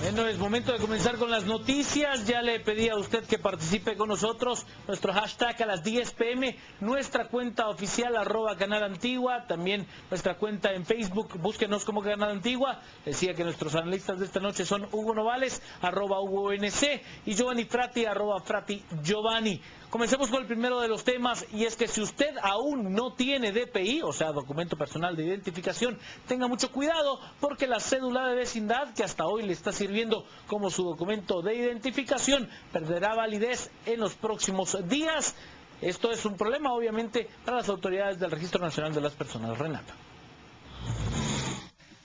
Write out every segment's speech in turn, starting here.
Bueno, es momento de comenzar con las noticias. Ya le pedí a usted que participe con nosotros. Nuestro hashtag a las 10 p.m. Nuestra cuenta oficial @Canal Antigua. También nuestra cuenta en Facebook. Búsquenos como Canal Antigua. Decía que nuestros analistas de esta noche son Hugo Novales, @HugoNC, y Giovanni Frati, @Frati Giovanni. Comencemos con el primero de los temas, y es que si usted aún no tiene DPI, o sea, documento personal de identificación, tenga mucho cuidado, porque la cédula de vecindad, que hasta hoy le está sirviendo como su documento de identificación, perderá validez en los próximos días. Esto es un problema, obviamente, para las autoridades del Registro Nacional de las Personas. Renata.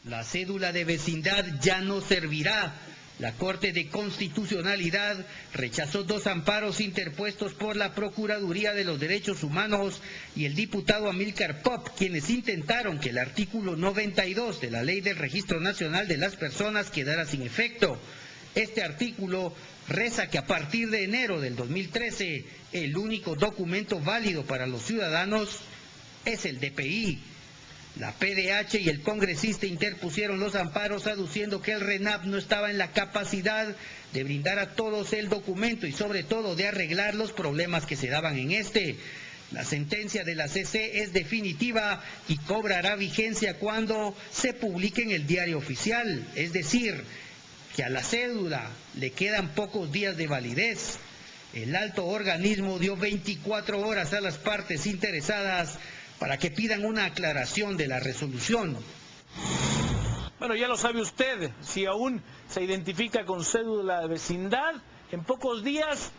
La cédula de vecindad ya no servirá. La Corte de Constitucionalidad rechazó 2 amparos interpuestos por la Procuraduría de los Derechos Humanos y el diputado Amílcar Pop, quienes intentaron que el artículo 92 de la Ley del Registro Nacional de las Personas quedara sin efecto. Este artículo reza que a partir de enero del 2013, el único documento válido para los ciudadanos es el DPI. La PDH y el congresista interpusieron los amparos aduciendo que el RENAP no estaba en la capacidad de brindar a todos el documento y sobre todo de arreglar los problemas que se daban en este. La sentencia de la CC es definitiva y cobrará vigencia cuando se publique en el Diario Oficial, es decir, que a la cédula le quedan pocos días de validez. El alto organismo dio 24 horas a las partes interesadas para que pidan una aclaración de la resolución. Bueno, ya lo sabe usted, si aún se identifica con cédula de vecindad, en pocos días,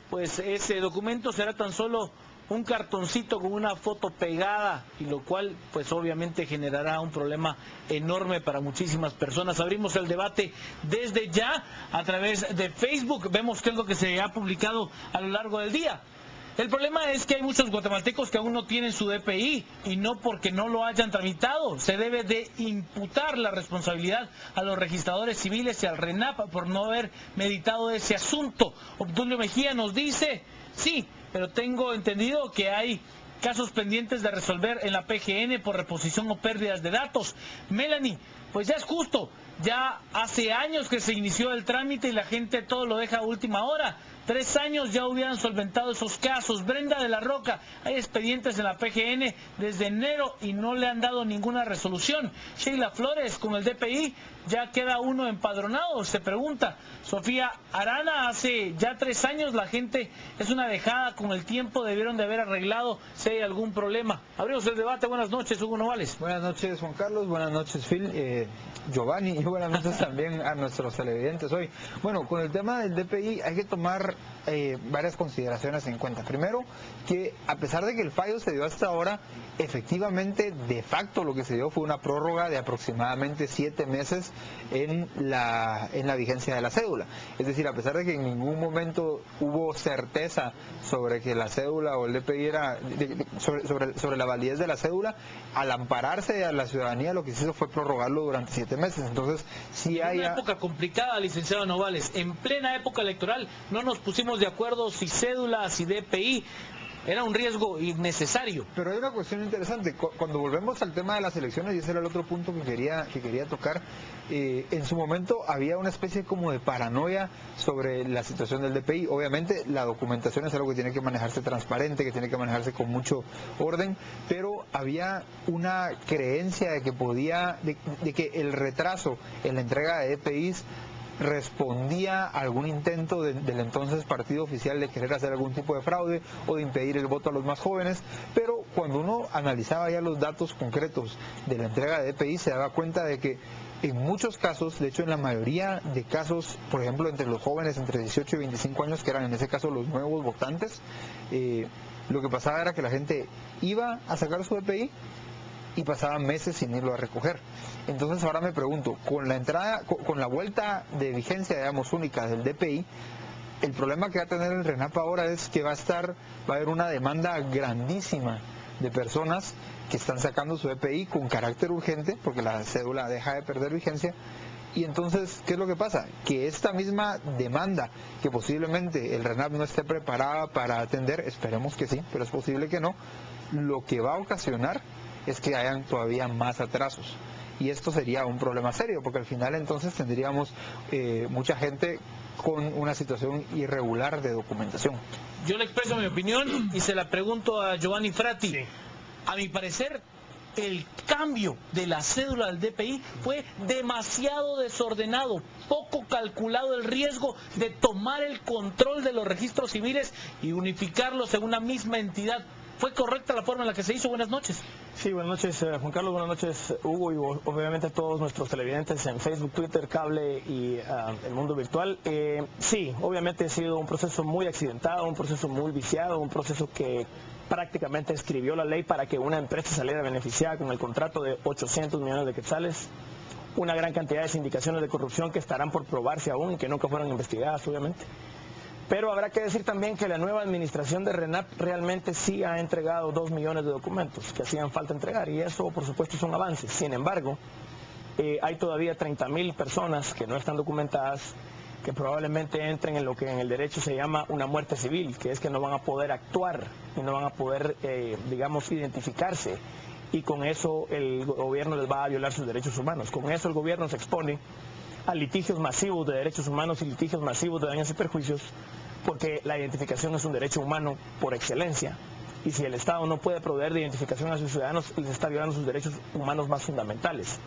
pues ese documento será tan solo un cartoncito con una foto pegada, y lo cual pues obviamente generará un problema enorme para muchísimas personas. Abrimos el debate desde ya a través de Facebook. Vemos qué es lo que se ha publicado a lo largo del día. El problema es que hay muchos guatemaltecos que aún no tienen su DPI, y no porque no lo hayan tramitado. Se debe de imputar la responsabilidad a los registradores civiles y al RENAP por no haber meditado ese asunto. Obdulio Mejía nos dice, sí, pero tengo entendido que hay casos pendientes de resolver en la PGN por reposición o pérdidas de datos. Melanie, pues ya es justo, ya hace años que se inició el trámite y la gente todo lo deja a última hora. 3 años ya hubieran solventado esos casos. Brenda de la Roca, hay expedientes en la PGN desde enero y no le han dado ninguna resolución. Sheila Flores, con el DPI ya queda uno empadronado, se pregunta. Sofía Arana, hace ya 3 años la gente es una dejada, con el tiempo debieron de haber arreglado si hay algún problema. Abrimos el debate. Buenas noches, Hugo Novales. Buenas noches, Juan Carlos. Buenas noches, Phil, Giovanni, y buenas noches también a nuestros televidentes hoy. Bueno, con el tema del DPI hay que tomar varias consideraciones en cuenta. Primero, que a pesar de que el fallo se dio hasta ahora, efectivamente, de facto, lo que se dio fue una prórroga de aproximadamente 7 meses en la vigencia de la cédula. Es decir, a pesar de que en ningún momento hubo certeza sobre que la cédula o el DPI era, sobre la validez de la cédula, al ampararse a la ciudadanía, lo que se hizo fue prorrogarlo durante 7 meses. Entonces, sí hay una época complicada, licenciado Novales. En plena época electoral no nos pusimos de acuerdo si cédula, si DPI. Era un riesgo innecesario. Pero hay una cuestión interesante. Cuando volvemos al tema de las elecciones, y ese era el otro punto que quería tocar, en su momento había una especie como de paranoia sobre la situación del DPI. Obviamente la documentación es algo que tiene que manejarse transparente, que tiene que manejarse con mucho orden, pero había una creencia de que de que el retraso en la entrega de DPIs respondía a algún intento del entonces partido oficial de querer hacer algún tipo de fraude o de impedir el voto a los más jóvenes. Pero cuando uno analizaba ya los datos concretos de la entrega de DPI, se daba cuenta de que en muchos casos, de hecho en la mayoría de casos, por ejemplo entre los jóvenes entre 18 y 25 años, que eran en ese caso los nuevos votantes, lo que pasaba era que la gente iba a sacar su DPI y pasaban meses sin irlo a recoger. Entonces ahora me pregunto, con la vuelta de vigencia, digamos, única del DPI, el problema que va a tener el RENAP ahora es que va a haber una demanda grandísima de personas que están sacando su DPI con carácter urgente, porque la cédula deja de perder vigencia. Y entonces, ¿qué es lo que pasa? Que esta misma demanda, que posiblemente el RENAP no esté preparada para atender, esperemos que sí, pero es posible que no, lo que va a ocasionar es que hayan todavía más atrasos. y esto sería un problema serio, porque al final entonces tendríamos mucha gente con una situación irregular de documentación. Yo le expreso mi opinión y se la pregunto a Giovanni Frati. Sí. A mi parecer, el cambio de la cédula del DPI fue demasiado desordenado, poco calculado el riesgo de tomar el control de los registros civiles y unificarlos en una misma entidad. ¿Fue correcta la forma en la que se hizo? Buenas noches. Sí, buenas noches Juan Carlos, buenas noches Hugo y obviamente a todos nuestros televidentes en Facebook, Twitter, cable y el mundo virtual. Sí, obviamente ha sido un proceso muy accidentado, un proceso muy viciado, un proceso que prácticamente escribió la ley para que una empresa saliera beneficiada con el contrato de 800 millones de quetzales, una gran cantidad de sindicaciones de corrupción que estarán por probarse aún y que nunca fueron investigadas, obviamente. Pero habrá que decir también que la nueva administración de RENAP realmente sí ha entregado 2 millones de documentos que hacían falta entregar, y eso por supuesto son avances. Sin embargo, hay todavía 30.000 personas que no están documentadas, que probablemente entren en lo que en el derecho se llama una muerte civil, que es que no van a poder actuar y no van a poder, digamos, identificarse, y con eso el gobierno les va a violar sus derechos humanos. Con eso el gobierno se expone a litigios masivos de derechos humanos y litigios masivos de daños y perjuicios, porque la identificación es un derecho humano por excelencia, y si el Estado no puede proveer de identificación a sus ciudadanos, les está violando sus derechos humanos más fundamentales.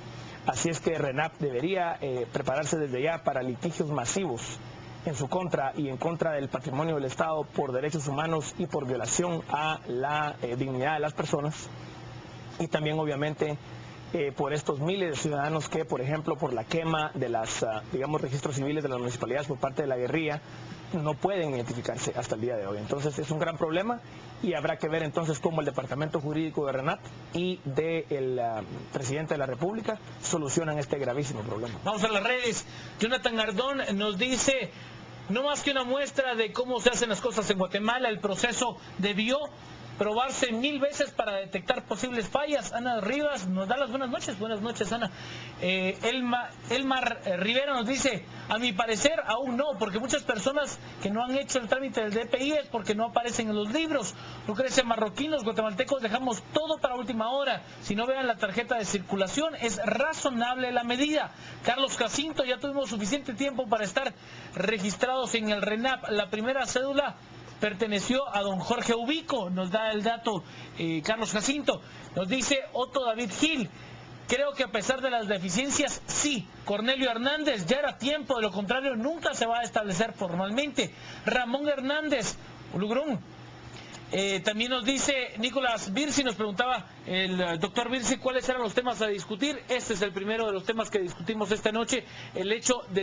Así es que RENAP debería prepararse desde ya para litigios masivos en su contra y en contra del patrimonio del Estado por derechos humanos y por violación a la dignidad de las personas, y también obviamente por estos miles de ciudadanos que, por ejemplo, por la quema de las, digamos, registros civiles de las municipalidades por parte de la guerrilla, no pueden identificarse hasta el día de hoy. Entonces es un gran problema y habrá que ver entonces cómo el Departamento Jurídico de RENAP y del Presidente de la República solucionan este gravísimo problema. Vamos a las redes. Jonathan Ardón nos dice: no más que una muestra de cómo se hacen las cosas en Guatemala, el proceso debió probarse 1000 veces para detectar posibles fallas. Ana Rivas nos da las buenas noches. Buenas noches, Ana. Elmar Rivera nos dice: a mi parecer aún no, porque muchas personas que no han hecho el trámite del DPI es porque no aparecen en los libros. Lucrecia Marroquín: los guatemaltecos dejamos todo para última hora. Si no vean la tarjeta de circulación, es razonable la medida. Carlos Jacinto: ya tuvimos suficiente tiempo para estar registrados en el RENAP. La primera cédula perteneció a don Jorge Ubico, nos da el dato Carlos Jacinto. Nos dice Otto David Gil: creo que a pesar de las deficiencias, sí. Cornelio Hernández: ya era tiempo, de lo contrario nunca se va a establecer formalmente. Ramón Hernández Ulugrún. También nos dice Nicolás Virsi, nos preguntaba el doctor Virsi cuáles eran los temas a discutir. Este es el primero de los temas que discutimos esta noche, el hecho de